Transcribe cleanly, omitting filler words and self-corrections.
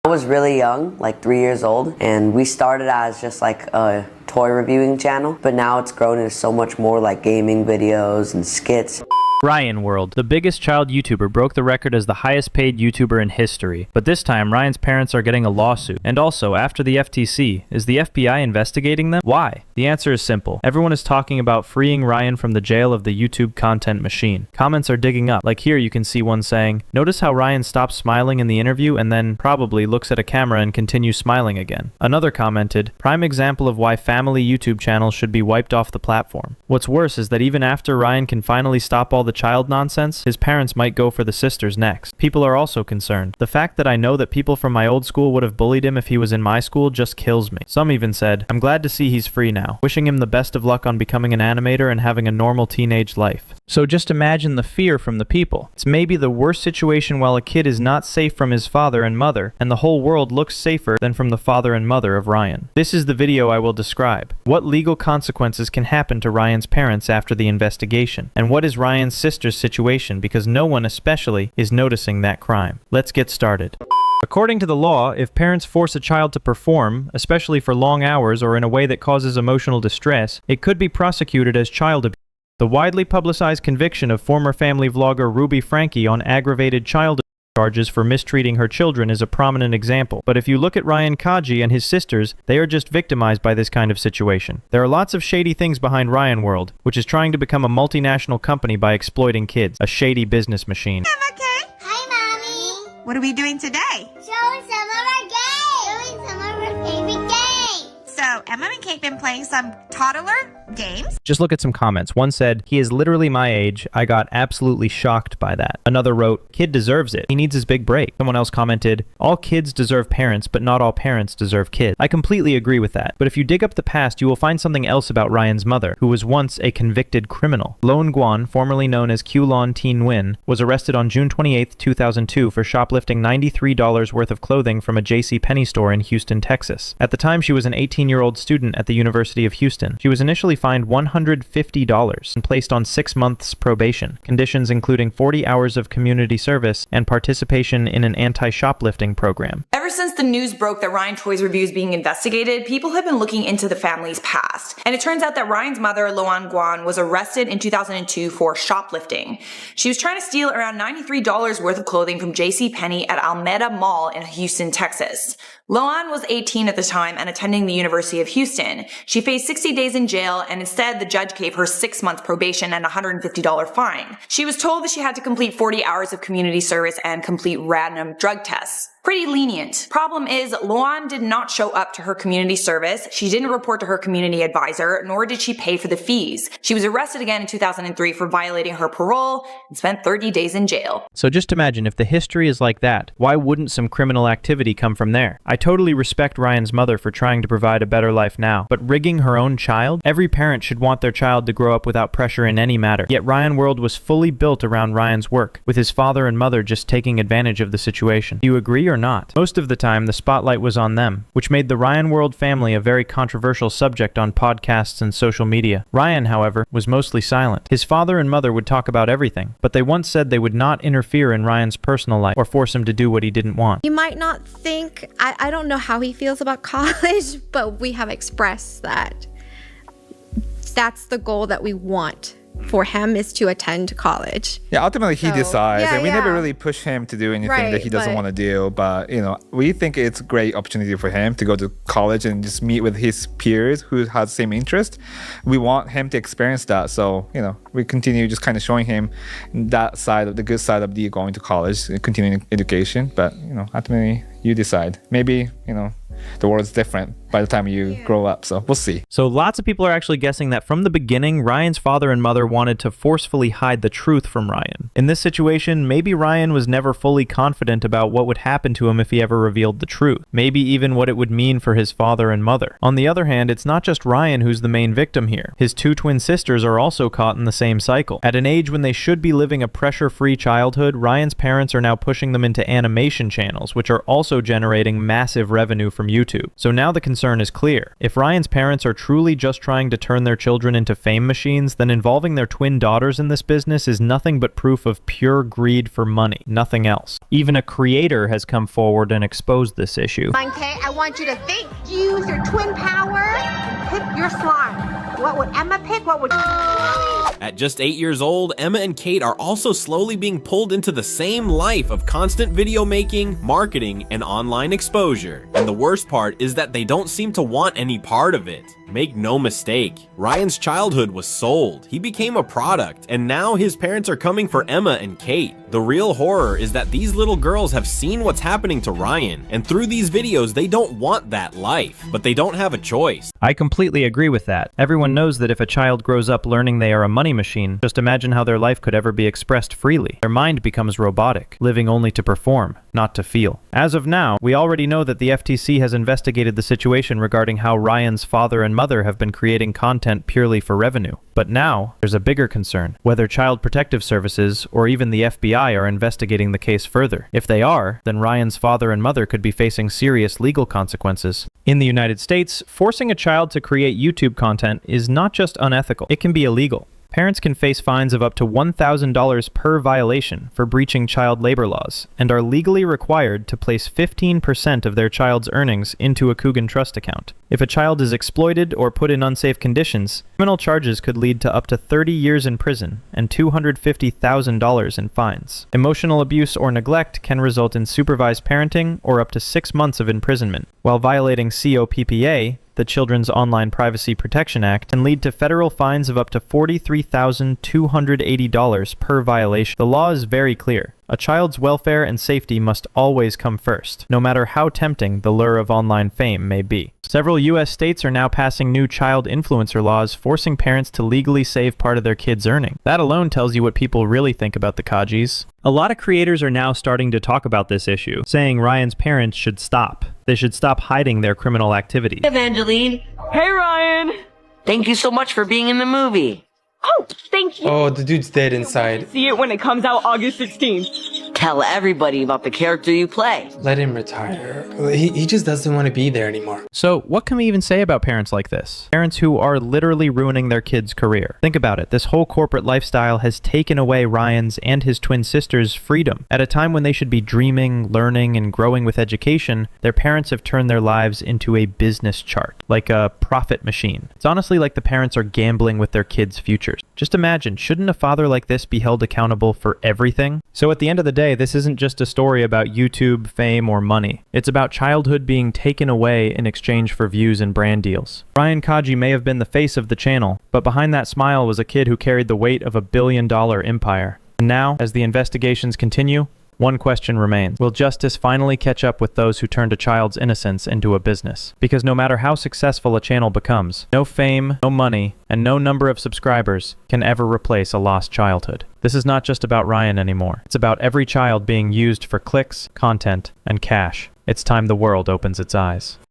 I was really young, like 3 years old, and we started as just like a toy reviewing channel, but now it's grown into so much more, like gaming videos and skits. Ryan World, the biggest child YouTuber, broke the record as the highest paid YouTuber in history. But this time, Ryan's parents are getting a lawsuit. And also, after the FTC, is the FBI investigating them? Why? The answer is simple. Everyone is talking about freeing Ryan from the jail of the YouTube content machine. Comments are digging up. Like here you can see one saying, "Notice how Ryan stops smiling in the interview and then probably looks at a camera and continues smiling again." Another commented, "Prime example of why family YouTube channels should be wiped off the platform." What's worse is that even after Ryan can finally stop all the child nonsense, his parents might go for the sisters next. People are also concerned. The fact that I know that people from my old school would have bullied him if he was in my school just kills me. Some even said, "I'm glad to see he's free now. Wishing him the best of luck on becoming an animator and having a normal teenage life." So just imagine the fear from the people. It's maybe the worst situation while a kid is not safe from his father and mother, and the whole world looks safer than from the father and mother of Ryan. This is the video I will describe. What legal consequences can happen to Ryan's parents after the investigation? And what is Ryan's sister's situation, because no one especially is noticing that crime? Let's get started. According to the law, if parents force a child to perform, especially for long hours or in a way that causes emotional distress, it could be prosecuted as child abuse. The widely publicized conviction of former family vlogger Ruby Frankie on aggravated child abuse charges for mistreating her children is a prominent example. But if you look at Ryan Kaji and his sisters, they are just victimized by this kind of situation. There are lots of shady things behind Ryan World, which is trying to become a multinational company by exploiting kids, a shady business machine. Hi, Mommy. What are we doing today? Showing some of our games. Showing some of our favorite games. So, Emma and Kate been playing some toddler games? Just look at some comments. One said, "He is literally my age. I got absolutely shocked by that." Another wrote, "Kid deserves it. He needs his big break." Someone else commented, "All kids deserve parents, but not all parents deserve kids." I completely agree with that. But if you dig up the past, you will find something else about Ryan's mother, who was once a convicted criminal. Lone Guan, formerly known as Qlon Teen Nguyen, was arrested on June 28, 2002 for shoplifting $93 worth of clothing from a JCPenney store in Houston, Texas. At the time, she was an 18-year-old student at the University of Houston. She was initially fined $150 and placed on 6 months probation, conditions including 40 hours of community service and participation in an anti-shoplifting program. Ever since the news broke that Ryan Toys Review is being investigated, people have been looking into the family's past. And it turns out that Ryan's mother, Loan Guan, was arrested in 2002 for shoplifting. She was trying to steal around $93 worth of clothing from JCPenney at Alameda Mall in Houston, Texas. Loan was 18 at the time and attending the University of Houston. She faced 60 days in jail, and instead the judge gave her 6 months probation and a $150 fine. She was told that she had to complete 40 hours of community service and complete random drug tests. Pretty lenient. Problem is, Loan did not show up to her community service, she didn't report to her community advisor, nor did she pay for the fees. She was arrested again in 2003 for violating her parole and spent 30 days in jail. So just imagine, if the history is like that, why wouldn't some criminal activity come from there? I totally respect Ryan's mother for trying to provide a better life now, but rigging her own child? Every parent should want their child to grow up without pressure in any matter. Yet Ryan World was fully built around Ryan's work, with his father and mother just taking advantage of the situation. Do you agree or not? Most of the time, the spotlight was on them, which made the Ryan World family a very controversial subject on podcasts and social media. Ryan, however, was mostly silent. His father and mother would talk about everything, but they once said they would not interfere in Ryan's personal life or force him to do what he didn't want. You might not think, I don't know how he feels about college, but we have expressed that that's the goal that we want for him, is to attend college. Yeah, ultimately he decides, yeah, and we yeah. never really push him to do anything Right, that he doesn't but- want to do. But we think it's a great opportunity for him to go to college and just meet with his peers who have the same interest. We want him to experience that, so we continue just kind of showing him that side of the good side of the going to college, continuing education. But ultimately you decide. Maybe the world's different by the time you grow up, so we'll see. So lots of people are actually guessing that from the beginning, Ryan's father and mother wanted to forcefully hide the truth from Ryan. In this situation, maybe Ryan was never fully confident about what would happen to him if he ever revealed the truth. Maybe even what it would mean for his father and mother. On the other hand, it's not just Ryan who's the main victim here. His 2 twin sisters are also caught in the same cycle. At an age when they should be living a pressure-free childhood, Ryan's parents are now pushing them into animation channels, which are also generating massive revenue from from YouTube. So now the concern is clear. If Ryan's parents are truly just trying to turn their children into fame machines, then involving their twin daughters in this business is nothing but proof of pure greed for money, nothing else. Even a creator has come forward and exposed this issue. Okay, I want you to think, use your twin power, pick your slime. What would Emma pick? What would At just 8 years old, Emma and Kate are also slowly being pulled into the same life of constant video making, marketing, and online exposure. And the worst part is that they don't seem to want any part of it. Make no mistake, Ryan's childhood was sold. He became a product, and now his parents are coming for Emma and Kate. The real horror is that these little girls have seen what's happening to Ryan, and through these videos, they don't want that life, but they don't have a choice. I completely agree with that. Everyone knows that if a child grows up learning they are a money machine, just imagine how their life could ever be expressed freely. Their mind becomes robotic, living only to perform, not to feel. As of now, we already know that the FTC has investigated the situation regarding how Ryan's father and mother have been creating content purely for revenue. But now, there's a bigger concern, whether Child Protective Services or even the FBI are investigating the case further. If they are, then Ryan's father and mother could be facing serious legal consequences. In the United States, forcing a child to create YouTube content is not just unethical, it can be illegal. Parents can face fines of up to $1,000 per violation for breaching child labor laws, and are legally required to place 15% of their child's earnings into a Coogan Trust account. If a child is exploited or put in unsafe conditions, criminal charges could lead to up to 30 years in prison and $250,000 in fines. Emotional abuse or neglect can result in supervised parenting or up to 6 months of imprisonment, while violating COPPA, the Children's Online Privacy Protection Act, can lead to federal fines of up to $43,280 per violation. The law is very clear. A child's welfare and safety must always come first, no matter how tempting the lure of online fame may be. Several U.S. states are now passing new child influencer laws forcing parents to legally save part of their kids' earning. That alone tells you what people really think about the Kajis. A lot of creators are now starting to talk about this issue, saying Ryan's parents should stop. They should stop hiding their criminal activities. Evangeline. Hey, Ryan. Thank you so much for being in the movie. Oh, thank you. Oh, the dude's dead inside. See it when it comes out August 16th. Tell everybody about the character you play. Let him retire. He just doesn't want to be there anymore. So, what can we even say about parents like this? Parents who are literally ruining their kids' career. Think about it. This whole corporate lifestyle has taken away Ryan's and his twin sister's freedom. At a time when they should be dreaming, learning, and growing with education, their parents have turned their lives into a business chart, like a profit machine. It's honestly like the parents are gambling with their kids' futures. Just imagine, shouldn't a father like this be held accountable for everything? So at the end of the day, this isn't just a story about YouTube, fame, or money. It's about childhood being taken away in exchange for views and brand deals. Ryan Kaji may have been the face of the channel, but behind that smile was a kid who carried the weight of $1 billion empire. And now, as the investigations continue, one question remains. Will justice finally catch up with those who turned a child's innocence into a business? Because no matter how successful a channel becomes, no fame, no money, and no number of subscribers can ever replace a lost childhood. This is not just about Ryan anymore. It's about every child being used for clicks, content, and cash. It's time the world opens its eyes.